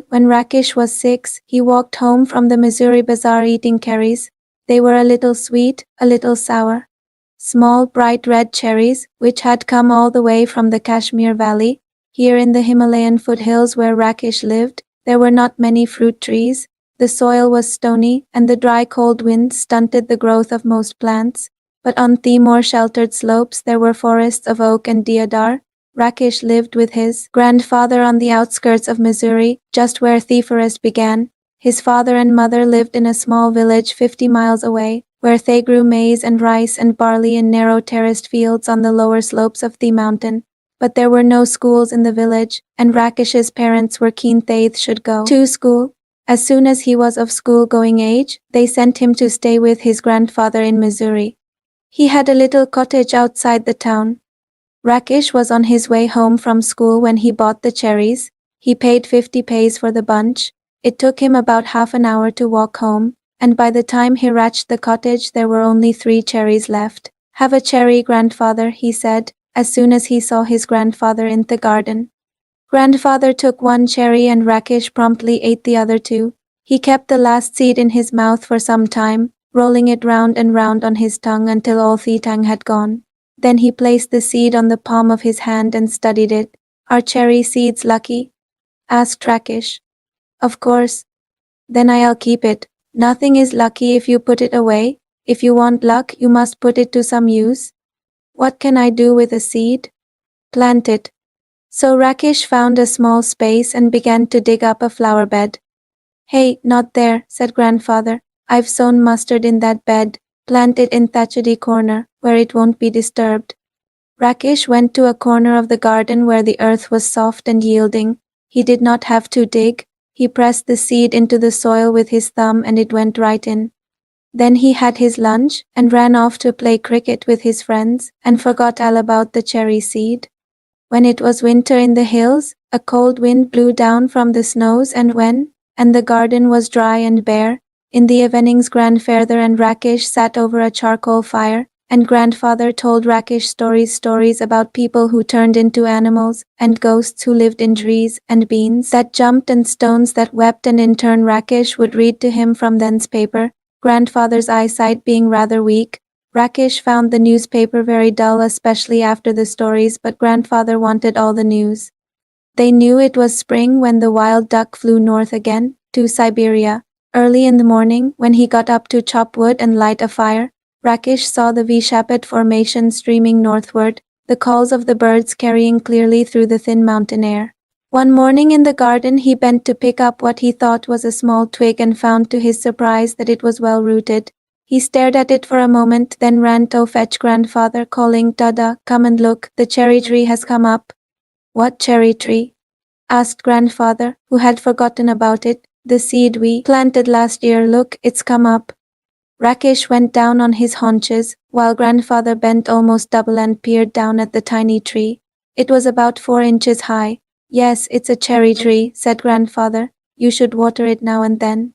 When Rakish was 6, he walked home from the Missouri bazaar eating cherries. They were a little sweet, a little sour. Small, bright red cherries, which had come all the way from the Kashmir Valley. Here in the Himalayan foothills where Rakish lived, there were not many fruit trees. The soil was stony, and the dry cold wind stunted the growth of most plants. But on the more sheltered slopes there were forests of oak and deodar. Rakish lived with his grandfather on the outskirts of Missouri, just where the forest began. His father and mother lived in a small village 50 miles away, where they grew maize and rice and barley in narrow terraced fields on the lower slopes of the mountain. But there were no schools in the village, and Rakish's parents were keen they should go to school. As soon as he was of school-going age, they sent him to stay with his grandfather in Missouri. He had a little cottage outside the town. Rakish was on his way home from school when he bought the cherries. He paid 50 paise for the bunch. It took him about half an hour to walk home, and by the time he reached the cottage there were only 3 cherries left. "Have a cherry, grandfather," he said, as soon as he saw his grandfather in the garden. Grandfather took 1 cherry and Rakish promptly ate the other 2. He kept the last seed in his mouth for some time, rolling it round and round on his tongue until all the tang had gone. Then he placed the seed on the palm of his hand and studied it. "Are cherry seeds lucky?" asked Rakish. "Of course." "Then I'll keep it. Nothing is lucky if you put it away. If you want luck, you must put it to some use." "What can I do with a seed?" "Plant it." So Rakish found a small space and began to dig up a flower bed. "Hey, not there," said grandfather. "I've sown mustard in that bed. Plant it in thatchedy corner, where it won't be disturbed." Rakish went to a corner of the garden where the earth was soft and yielding. He did not have to dig. He pressed the seed into the soil with his thumb and it went right in. Then he had his lunch and ran off to play cricket with his friends and forgot all about the cherry seed. When it was winter in the hills, a cold wind blew down from the snows and the garden was dry and bare. In the evenings grandfather and Rakish sat over a charcoal fire, and grandfather told Rakish stories about people who turned into animals, and ghosts who lived in trees, and beans that jumped and stones that wept, and in turn Rakish would read to him from the newspaper. Grandfather's eyesight being rather weak, Rakish found the newspaper very dull, especially after the stories, but grandfather wanted all the news. They knew it was spring when the wild duck flew north again, to Siberia. Early in the morning, when he got up to chop wood and light a fire, Rakish saw the V-shaped formation streaming northward, the calls of the birds carrying clearly through the thin mountain air. One morning in the garden he bent to pick up what he thought was a small twig and found to his surprise that it was well rooted. He stared at it for a moment, then ran to fetch grandfather, calling, "Dada, come and look, the cherry tree has come up." "What cherry tree?" asked grandfather, who had forgotten about it. "The seed we planted last year, look, it's come up." Rakish went down on his haunches, while grandfather bent almost double and peered down at the tiny tree. It was about 4 inches high. "Yes, it's a cherry tree," said grandfather. "You should water it now and then."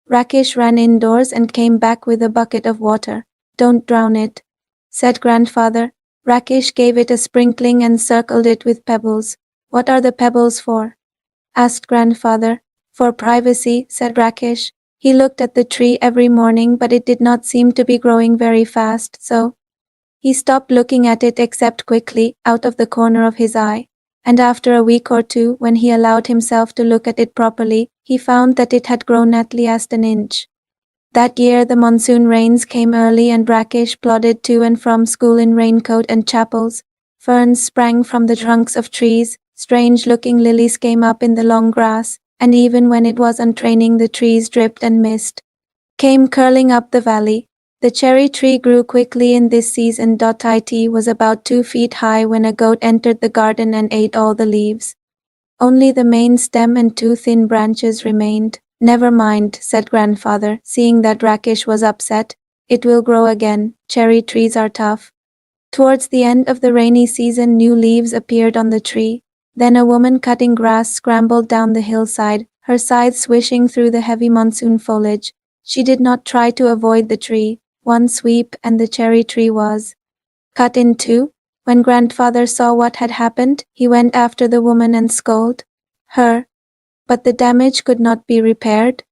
Rakish ran indoors and came back with a bucket of water. "Don't drown it," said grandfather. Rakish gave it a sprinkling and circled it with pebbles. "What are the pebbles for?" asked grandfather. "For privacy," said Rakish. He looked at the tree every morning, but it did not seem to be growing very fast, so he stopped looking at it except quickly, out of the corner of his eye. And after a week or 2, when he allowed himself to look at it properly, he found that it had grown at least an inch. That year the monsoon rains came early and Rakish plodded to and from school in raincoat and chapels. Ferns sprang from the trunks of trees, strange-looking lilies came up in the long grass, and even when it wasn't raining the trees dripped and mist came curling up the valley. The cherry tree grew quickly in this season. It was about 2 feet high when a goat entered the garden and ate all the leaves. Only the main stem and 2 thin branches remained. "Never mind," said grandfather, seeing that Rakish was upset. "It will grow again. Cherry trees are tough." Towards the end of the rainy season new leaves appeared on the tree. Then a woman cutting grass scrambled down the hillside, her scythe swishing through the heavy monsoon foliage. She did not try to avoid the tree. One sweep and the cherry tree was cut in 2. When grandfather saw what had happened, he went after the woman and scolded her. But the damage could not be repaired.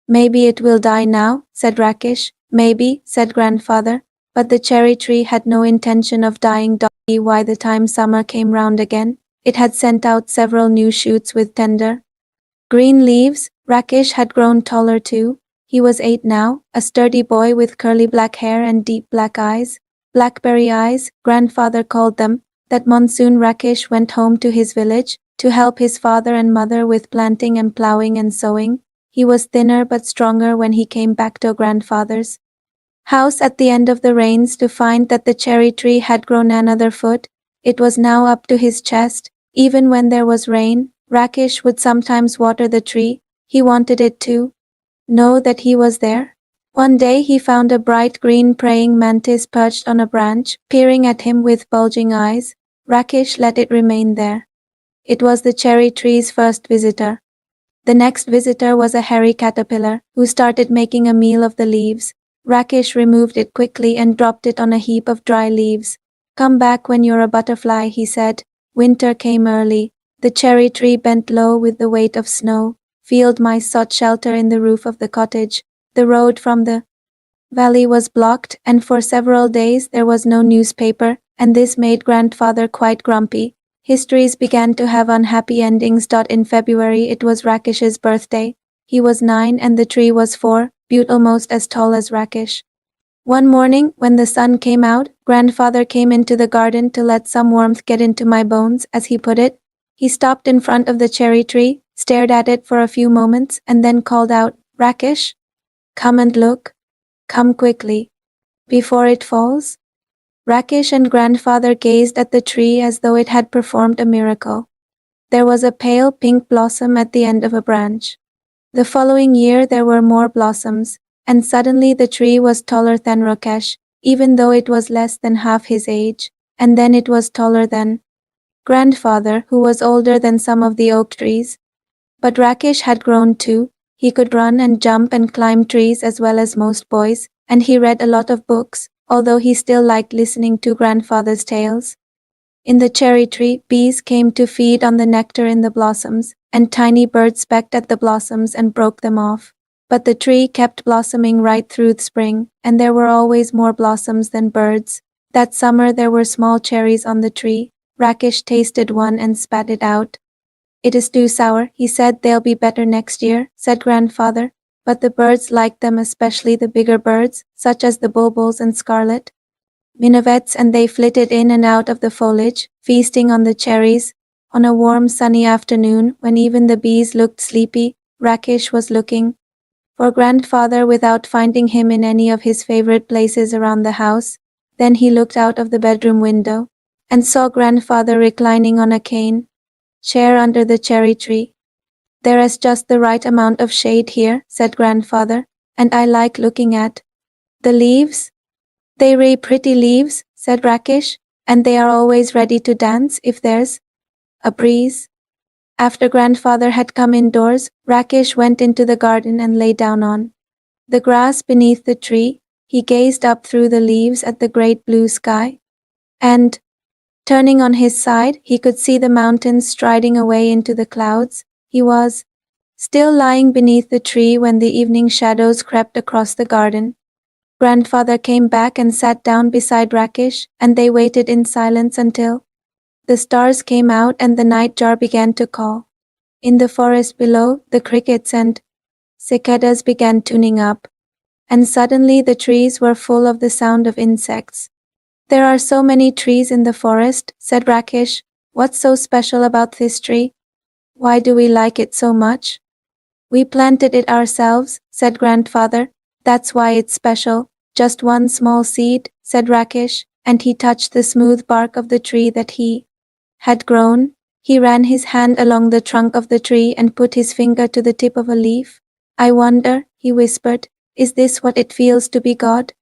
Maybe it will die now, said Rakish. Maybe, said grandfather. But the cherry tree had no intention of dying. By the time summer came round again, it had sent out several new shoots with tender green leaves. Rakish had grown taller too. He was 8 now, a sturdy boy with curly black hair and deep black eyes. Blackberry eyes, grandfather called them. That monsoon Rakish went home to his village to help his father and mother with planting and plowing and sowing. He was thinner but stronger when he came back to grandfather's house at the end of the rains to find that the cherry tree had grown another foot. It was now up to his chest. Even when there was rain, Rakish would sometimes water the tree. He wanted it to know that he was there. One day he found a bright green praying mantis perched on a branch, peering at him with bulging eyes. Rakish let it remain there. It was the cherry tree's first visitor. The next visitor was a hairy caterpillar, who started making a meal of the leaves. Rakish removed it quickly and dropped it on a heap of dry leaves. Come back when you're a butterfly, he said. Winter came early. The cherry tree bent low with the weight of snow. Field mice sought shelter in the roof of the cottage. The road from the valley was blocked, and for several days there was no newspaper, and this made grandfather quite grumpy. Histories began to have unhappy endings. In February it was Rakish's birthday. He was 9 and the tree was 4, almost as tall as Rakish. One morning, when the sun came out, grandfather came into the garden to let some warmth get into my bones, as he put it. He stopped in front of the cherry tree, stared at it for a few moments, and then called out, Rakish, come and look. Come quickly. Before it falls. Rakish and grandfather gazed at the tree as though it had performed a miracle. There was a pale pink blossom at the end of a branch. The following year there were more blossoms, and suddenly the tree was taller than Rakesh, even though it was less than half his age, and then it was taller than grandfather, who was older than some of the oak trees. But Rakish had grown too. He could run and jump and climb trees as well as most boys, and he read a lot of books, although he still liked listening to grandfather's tales. In the cherry tree, bees came to feed on the nectar in the blossoms, and tiny birds pecked at the blossoms and broke them off. But the tree kept blossoming right through spring, and there were always more blossoms than birds. That summer there were small cherries on the tree. Rakish tasted one and spat it out. It is too sour, he said. They'll be better next year, said grandfather. But the birds liked them, especially the bigger birds, such as the bulbuls and scarlet minavets, and they flitted in and out of the foliage, feasting on the cherries. On a warm sunny afternoon, when even the bees looked sleepy, Rakish was looking for grandfather without finding him in any of his favorite places around the house. Then he looked out of the bedroom window and saw grandfather reclining on a cane chair under the cherry tree. There is just the right amount of shade here, said grandfather, and I like looking at the leaves. They are pretty leaves, said Rakish, and they are always ready to dance if there's a breeze. After grandfather had come indoors, Rakish went into the garden and lay down on the grass beneath the tree. He gazed up through the leaves at the great blue sky, and, turning on his side, he could see the mountains striding away into the clouds. He was still lying beneath the tree when the evening shadows crept across the garden. Grandfather came back and sat down beside Rakish, and they waited in silence until the stars came out and the nightjar began to call. In the forest below, the crickets and cicadas began tuning up, and suddenly the trees were full of the sound of insects. There are so many trees in the forest, said Rakish. What's so special about this tree? Why do we like it so much? We planted it ourselves, said grandfather. That's why it's special. Just one small seed, said Rakish, and he touched the smooth bark of the tree that he had grown. He ran his hand along the trunk of the tree and put his finger to the tip of a leaf. I wonder, he whispered, is this what it feels to be God?